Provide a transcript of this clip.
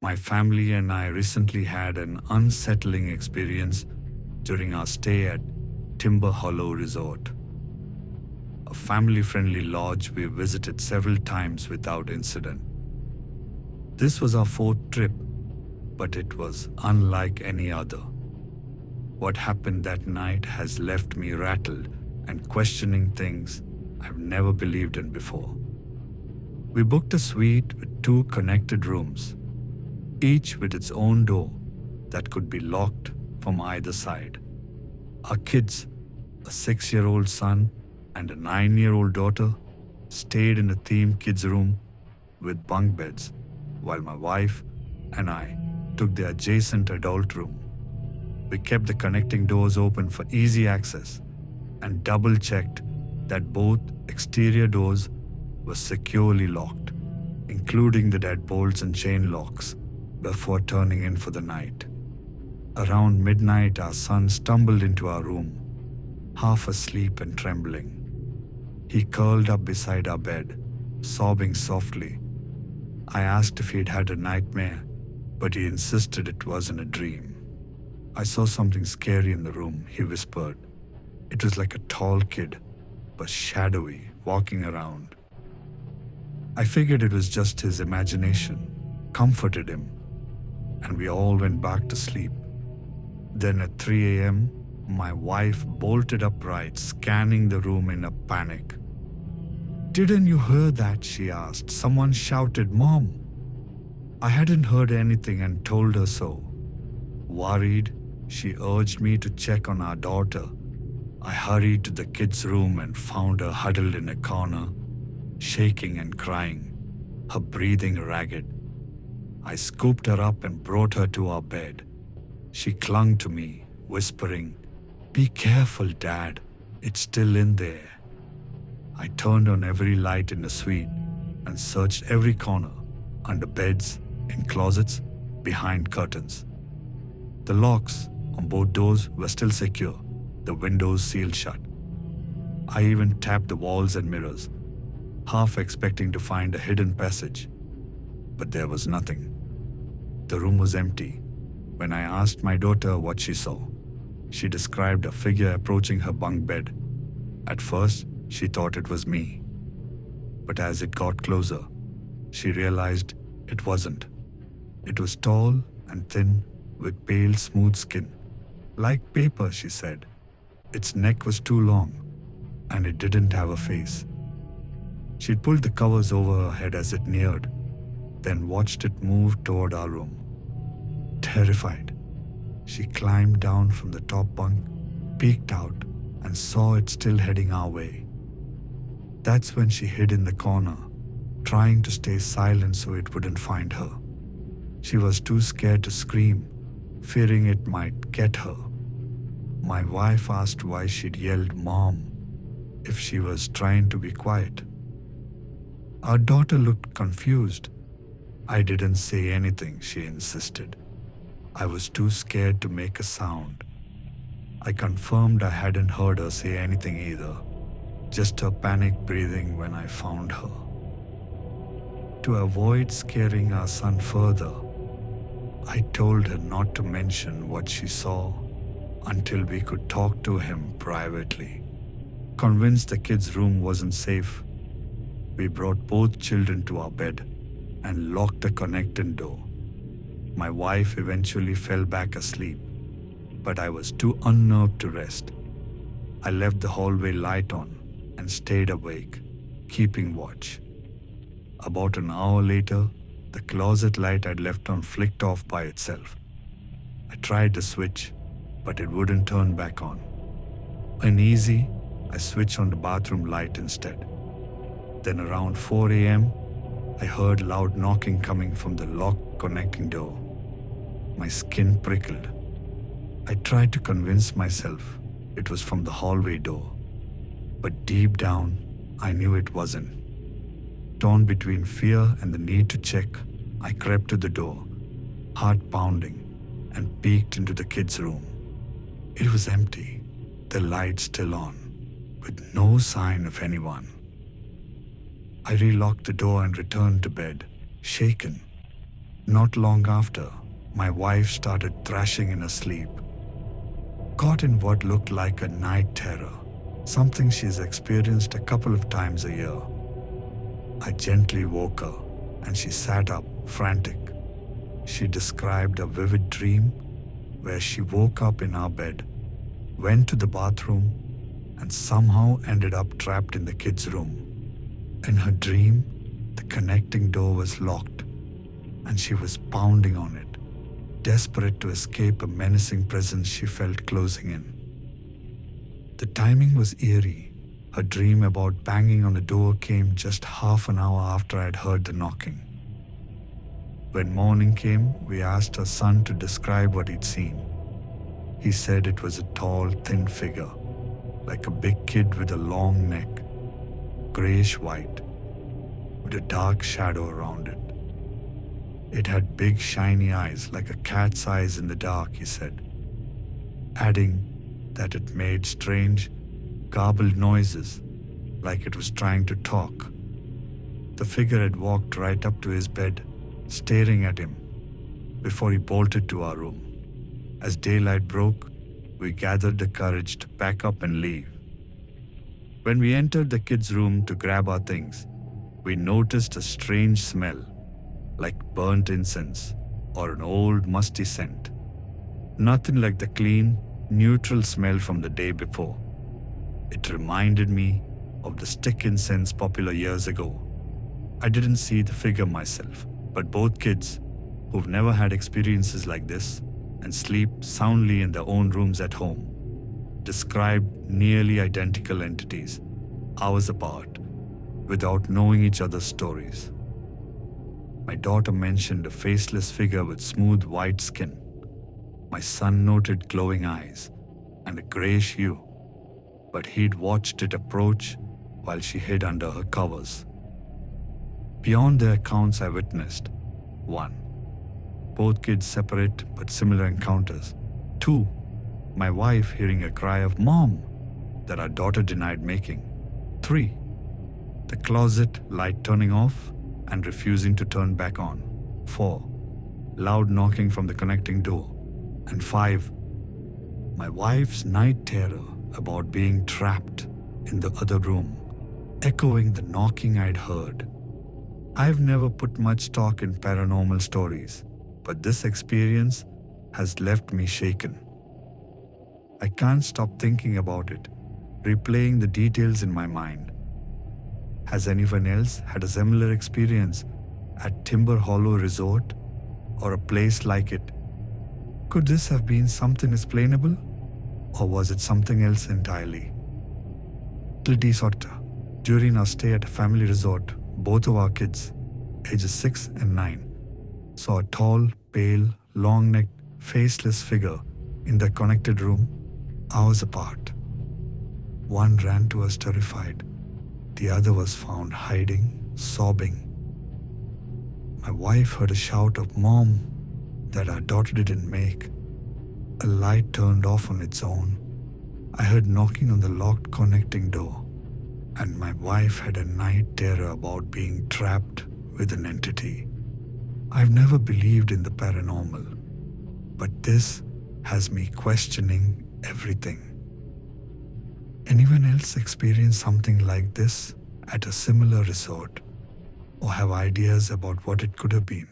My family and I recently had an unsettling experience during our stay at Timber Hollow Resort, a family-friendly lodge we visited several times without incident. This was our fourth trip, but it was unlike any other. What happened that night has left me rattled and questioning things I've never believed in before. We booked a suite with two connected rooms, each with its own door that could be locked from either side. Our kids, a 6-year-old son and a 9-year-old daughter, stayed in a themed kids' room with bunk beds, while my wife and I took the adjacent adult room. We kept the connecting doors open for easy access and double-checked that both exterior doors were securely locked, including the deadbolts and chain locks, before turning in for the night. Around midnight, our son stumbled into our room, half asleep and trembling. He curled up beside our bed, sobbing softly. I asked if he'd had a nightmare, but he insisted it wasn't a dream. "I saw something scary in the room," he whispered. "It was like a tall kid, but shadowy, walking around." I figured it was just his imagination, comforted him, and we all went back to sleep. Then at 3 a.m., my wife bolted upright, scanning the room in a panic. "Didn't you hear that?" she asked. "Someone shouted, 'Mom!'" I hadn't heard anything and told her so. Worried, she urged me to check on our daughter. I hurried to the kids' room and found her huddled in a corner, shaking and crying, her breathing ragged. I scooped her up and brought her to our bed. She clung to me, whispering, "Be careful, Dad. It's still in there." I turned on every light in the suite and searched every corner, under beds, in closets, behind curtains. The locks on both doors were still secure, the windows sealed shut. I even tapped the walls and mirrors, half expecting to find a hidden passage, but there was nothing. The room was empty. When I asked my daughter what she saw, she described a figure approaching her bunk bed. At first, she thought it was me, but as it got closer, she realized it wasn't. It was tall and thin, with pale, smooth skin. "Like paper," she said. Its neck was too long, and it didn't have a face. She'd pulled the covers over her head as it neared, then watched it move toward our room. Terrified, she climbed down from the top bunk, peeked out, and saw it still heading our way. That's when she hid in the corner, trying to stay silent so it wouldn't find her. She was too scared to scream, fearing it might get her. My wife asked why she'd yelled "Mom" if she was trying to be quiet. Our daughter looked confused. "I didn't say anything," she insisted. "I was too scared to make a sound." I confirmed I hadn't heard her say anything either, just her panic breathing when I found her. To avoid scaring our son further, I told her not to mention what she saw until we could talk to him privately. Convinced the kids' room wasn't safe, we brought both children to our bed and locked the connecting door. My wife eventually fell back asleep, but I was too unnerved to rest. I left the hallway light on and stayed awake, keeping watch. About an hour later, the closet light I'd left on flicked off by itself. I tried the switch, but it wouldn't turn back on. Uneasy, I switched on the bathroom light instead. Then around 4 a.m., I heard loud knocking coming from the locked connecting door. My skin prickled. I tried to convince myself it was from the hallway door, but deep down, I knew it wasn't. Torn between fear and the need to check, I crept to the door, heart pounding, and peeked into the kids' room. It was empty, the light still on, with no sign of anyone. I relocked the door and returned to bed, shaken. Not long after, my wife started thrashing in her sleep, caught in what looked like a night terror, something she's experienced a couple of times a year. I gently woke her and she sat up, frantic. She described a vivid dream where she woke up in our bed, went to the bathroom, and somehow ended up trapped in the kids' room. In her dream, the connecting door was locked and she was pounding on it, desperate to escape a menacing presence she felt closing in. The timing was eerie. Her dream about banging on the door came just half an hour after I had heard the knocking. When morning came, we asked her son to describe what he'd seen. He said it was a tall, thin figure, like a big kid with a long neck, grayish-white, with a dark shadow around it. It had big, shiny eyes, like a cat's eyes in the dark, he said, adding that it made strange, garbled noises, like it was trying to talk. The figure had walked right up to his bed, staring at him, before he bolted to our room. As daylight broke, we gathered the courage to pack up and leave. When we entered the kids' room to grab our things, we noticed a strange smell, like burnt incense or an old musty scent. Nothing like the clean, neutral smell from the day before. It reminded me of the stick incense popular years ago. I didn't see the figure myself, but both kids, who've never had experiences like this and sleep soundly in their own rooms at home, described nearly identical entities, hours apart, without knowing each other's stories. My daughter mentioned a faceless figure with smooth white skin. My son noted glowing eyes and a grayish hue, but he'd watched it approach while she hid under her covers. Beyond the accounts I witnessed, 1. Both kids separate but similar encounters. 2. My wife hearing a cry of "Mom" that our daughter denied making. 3. The closet light turning off and refusing to turn back on. 4. Loud knocking from the connecting door. And 5. My wife's night terror about being trapped in the other room, echoing the knocking I'd heard. I've never put much stock in paranormal stories, but this experience has left me shaken. I can't stop thinking about it, replaying the details in my mind. Has anyone else had a similar experience at Timber Hollow Resort or a place like it? Could this have been something explainable, or was it something else entirely? During our stay at a family resort, both of our kids, ages 6 and 9, saw a tall, pale, long-necked, faceless figure in their connected room, hours apart. One ran to us terrified. The other was found hiding, sobbing. My wife heard a shout of "Mom" that our daughter didn't make. A light turned off on its own. I heard knocking on the locked connecting door, and my wife had a night terror about being trapped with an entity. I've never believed in the paranormal, but this has me questioning everything. Anyone else experience something like this at a similar resort, or have ideas about what it could have been?